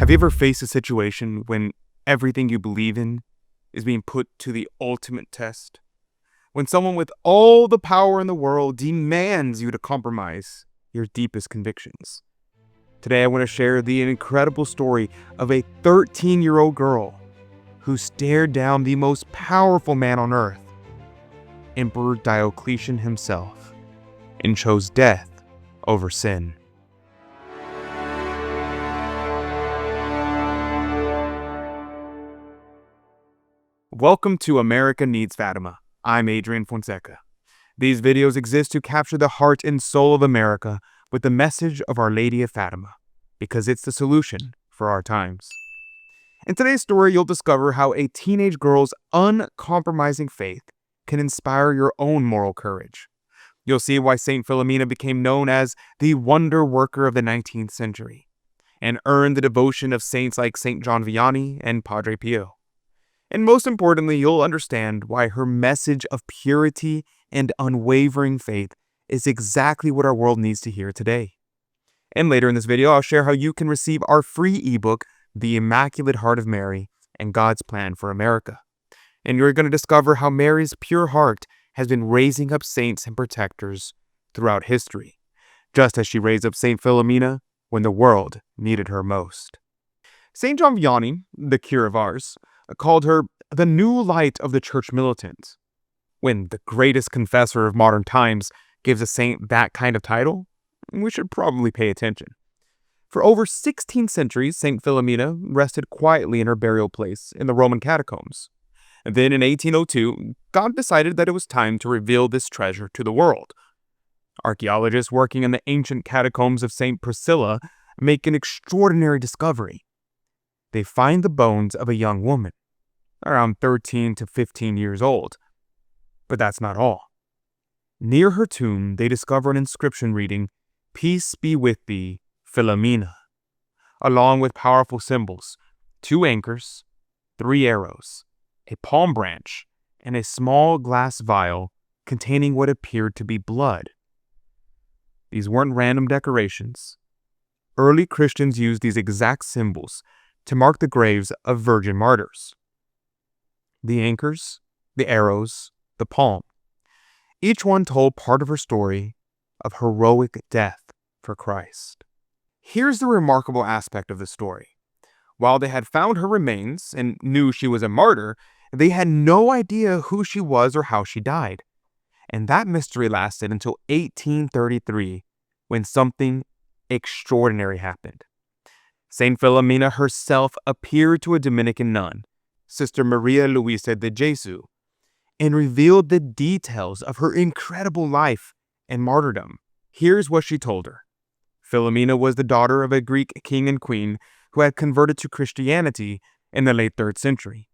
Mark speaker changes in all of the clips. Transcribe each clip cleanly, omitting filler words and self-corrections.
Speaker 1: Have you ever faced a situation when everything you believe in is being put to the ultimate test? When someone with all the power in the world demands you to compromise your deepest convictions? Today I want to share the incredible story of a 13-year-old girl who stared down the most powerful man on earth, Emperor Diocletian himself, and chose death over sin. Welcome to America Needs Fatima. I'm Adrian Fonseca. These videos exist to capture the heart and soul of America with the message of Our Lady of Fatima, because it's the solution for our times. In today's story, you'll discover how a teenage girl's uncompromising faith can inspire your own moral courage. You'll see why St. Philomena became known as the wonder worker of the 19th century and earned the devotion of saints like St. John Vianney and Padre Pio. And most importantly, you'll understand why her message of purity and unwavering faith is exactly what our world needs to hear today. And later in this video, I'll share how you can receive our free ebook, The Immaculate Heart of Mary and God's Plan for America. And you're going to discover how Mary's pure heart has been raising up saints and protectors throughout history, just as she raised up St. Philomena when the world needed her most. St. John Vianney, the cure of ours, called her the new light of the Church Militant. When the greatest confessor of modern times gives a saint that kind of title, we should probably pay attention. For over 16 centuries, St. Philomena rested quietly in her burial place in the Roman catacombs. Then in 1802, God decided that it was time to reveal this treasure to the world. Archaeologists working in the ancient catacombs of St. Priscilla make an extraordinary discovery. They find the bones of a young woman, around 13 to 15 years old. But that's not all. Near her tomb, they discover an inscription reading, "Peace be with thee, Philomena," along with powerful symbols, 2 anchors, 3 arrows, a palm branch, and a small glass vial containing what appeared to be blood. These weren't random decorations. Early Christians used these exact symbols to mark the graves of virgin martyrs. The anchors, the arrows, the palm. Each one told part of her story of heroic death for Christ. Here's the remarkable aspect of the story. While they had found her remains and knew she was a martyr, they had no idea who she was or how she died. And that mystery lasted until 1833, when something extraordinary happened. St. Philomena herself appeared to a Dominican nun, Sister Maria Luisa de Jesu, and revealed the details of her incredible life and martyrdom. Here's what she told her. Philomena was the daughter of a Greek king and queen who had converted to Christianity in the late 3rd century.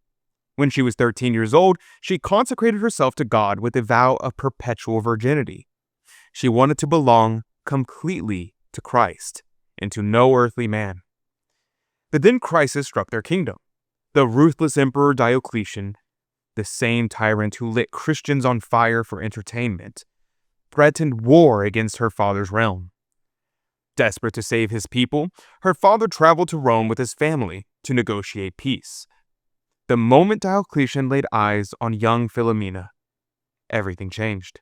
Speaker 1: When she was 13 years old, she consecrated herself to God with a vow of perpetual virginity. She wanted to belong completely to Christ and to no earthly man. But then crisis struck their kingdom. The ruthless Emperor Diocletian, the same tyrant who lit Christians on fire for entertainment, threatened war against her father's realm. Desperate to save his people, her father traveled to Rome with his family to negotiate peace. The moment Diocletian laid eyes on young Philomena, everything changed.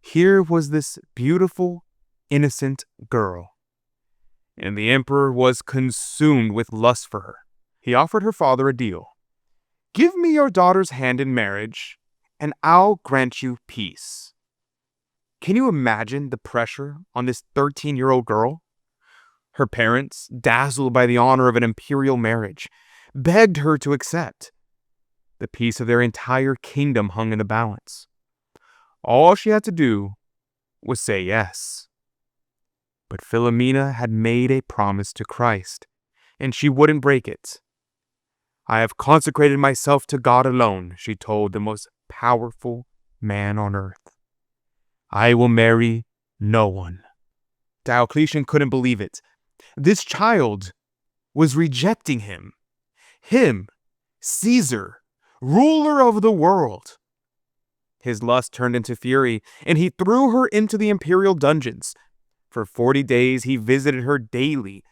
Speaker 1: Here was this beautiful, innocent girl, and the emperor was consumed with lust for her. He offered her father a deal. "Give me your daughter's hand in marriage, and I'll grant you peace." Can you imagine the pressure on this 13-year-old girl? Her parents, dazzled by the honor of an imperial marriage, begged her to accept. The peace of their entire kingdom hung in the balance. All she had to do was say yes. But Philomena had made a promise to Christ, and she wouldn't break it. "I have consecrated myself to God alone," she told the most powerful man on earth. "I will marry no one." Diocletian couldn't believe it. This child was rejecting him. Him, Caesar, ruler of the world. His lust turned into fury, and he threw her into the imperial dungeons. For 40 days, he visited her daily,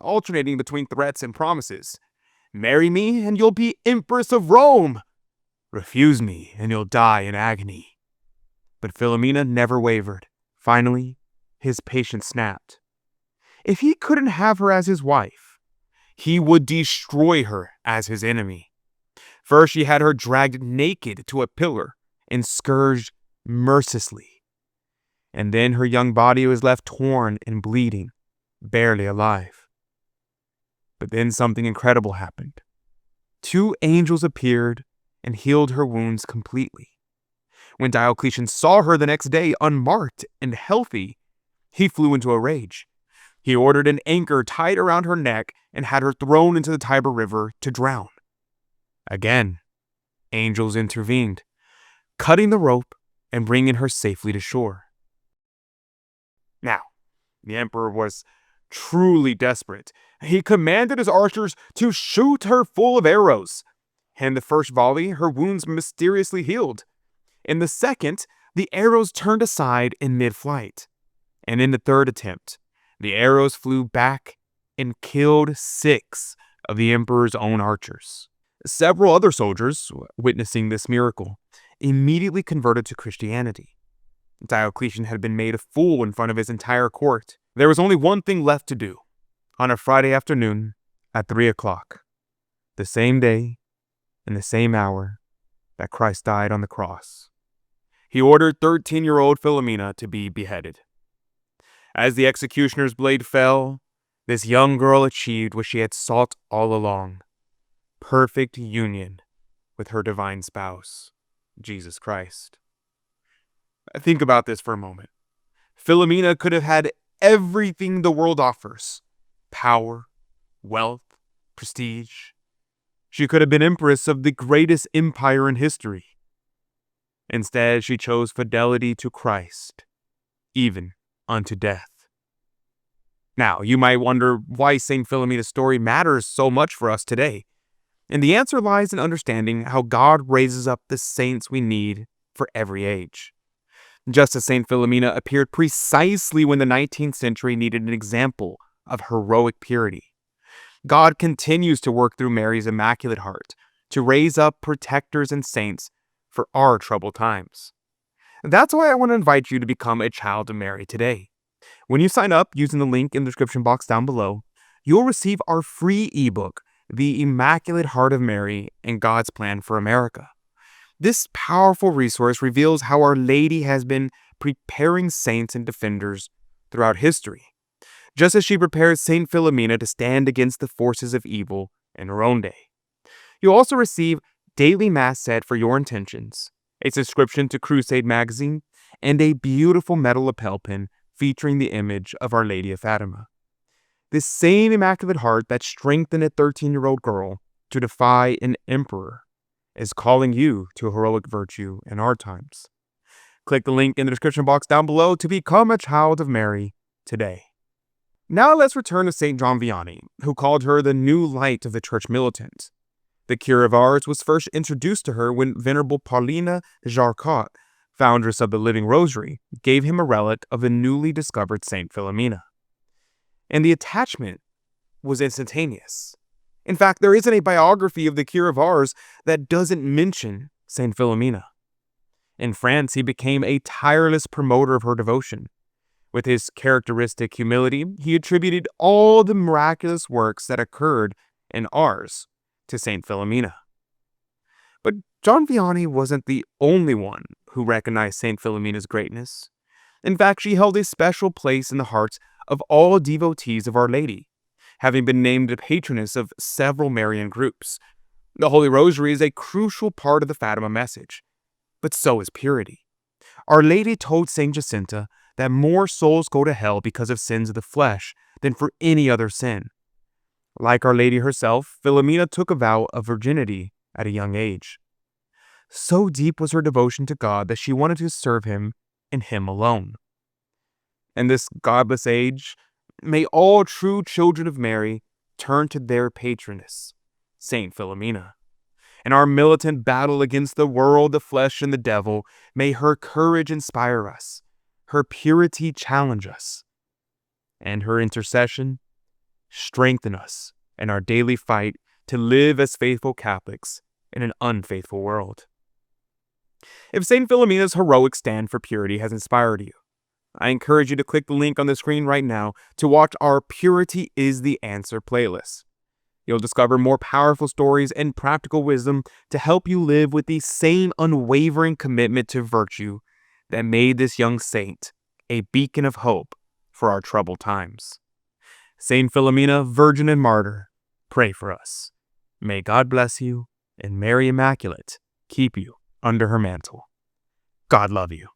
Speaker 1: alternating between threats and promises. Marry me and you'll be Empress of Rome. Refuse me and you'll die in agony. But Philomena never wavered. Finally, his patience snapped. If he couldn't have her as his wife, he would destroy her as his enemy. First, he had her dragged naked to a pillar and scourged mercilessly. And then her young body was left torn and bleeding, barely alive. But then something incredible happened. 2 angels appeared and healed her wounds completely. When Diocletian saw her the next day unmarked and healthy, he flew into a rage. He ordered an anchor tied around her neck and had her thrown into the Tiber River to drown. Again, angels intervened, cutting the rope and bringing her safely to shore. Now, the emperor was truly desperate. He commanded his archers to shoot her full of arrows. In the first volley, her wounds mysteriously healed. In the second, the arrows turned aside in mid-flight. And in the third attempt, the arrows flew back and killed 6 of the emperor's own archers. Several other soldiers, witnessing this miracle, immediately converted to Christianity. Diocletian had been made a fool in front of his entire court. There was only one thing left to do. On a Friday afternoon at 3 o'clock, the same day and the same hour that Christ died on the cross, he ordered 13-year-old Philomena to be beheaded. As the executioner's blade fell, this young girl achieved what she had sought all along: perfect union with her divine spouse, Jesus Christ. Think about this for a moment. Philomena could have had everything the world offers: power, wealth, prestige. She could have been empress of the greatest empire in history. Instead, she chose fidelity to Christ, even unto death. Now, you might wonder why St. Philomena's story matters so much for us today. And the answer lies in understanding how God raises up the saints we need for every age. Just as St. Philomena appeared precisely when the 19th century needed an example of heroic purity, God continues to work through Mary's Immaculate Heart to raise up protectors and saints for our troubled times. That's why I want to invite you to become a child of Mary today. When you sign up using the link in the description box down below, you'll receive our free ebook, The Immaculate Heart of Mary and God's Plan for America. This powerful resource reveals how Our Lady has been preparing saints and defenders throughout history, just as she prepares St. Philomena to stand against the forces of evil in her own day. You'll also receive daily Mass said for your intentions, a subscription to Crusade magazine, and a beautiful metal lapel pin featuring the image of Our Lady of Fatima. This same Immaculate Heart that strengthened a 13-year-old girl to defy an emperor is calling you to heroic virtue in our times. Click the link in the description box down below to become a child of Mary today. Now let's return to St. John Vianney, who called her the new light of the Church Militant. The cure of Ars was first introduced to her when Venerable Paulina Jarcot, foundress of the Living Rosary, gave him a relic of the newly discovered St. Philomena. And the attachment was instantaneous. In fact, there isn't a biography of the cure of Ars that doesn't mention St. Philomena. In France, he became a tireless promoter of her devotion. With his characteristic humility, he attributed all the miraculous works that occurred in Ars to St. Philomena. But John Vianney wasn't the only one who recognized St. Philomena's greatness. In fact, she held a special place in the hearts of all devotees of Our Lady, having been named the patroness of several Marian groups. The Holy Rosary is a crucial part of the Fatima message, but so is purity. Our Lady told St. Jacinta that more souls go to hell because of sins of the flesh than for any other sin. Like Our Lady herself, Philomena took a vow of virginity at a young age. So deep was her devotion to God that she wanted to serve Him and Him alone. In this godless age, may all true children of Mary turn to their patroness, Saint Philomena. In our militant battle against the world, the flesh, and the devil, may her courage inspire us, her purity challenge us, and her intercession strengthen us in our daily fight to live as faithful Catholics in an unfaithful world. If St. Philomena's heroic stand for purity has inspired you, I encourage you to click the link on the screen right now to watch our Purity is the Answer playlist. You'll discover more powerful stories and practical wisdom to help you live with the same unwavering commitment to virtue that made this young saint a beacon of hope for our troubled times. Saint Philomena, Virgin and Martyr, pray for us. May God bless you and Mary Immaculate keep you under her mantle. God love you.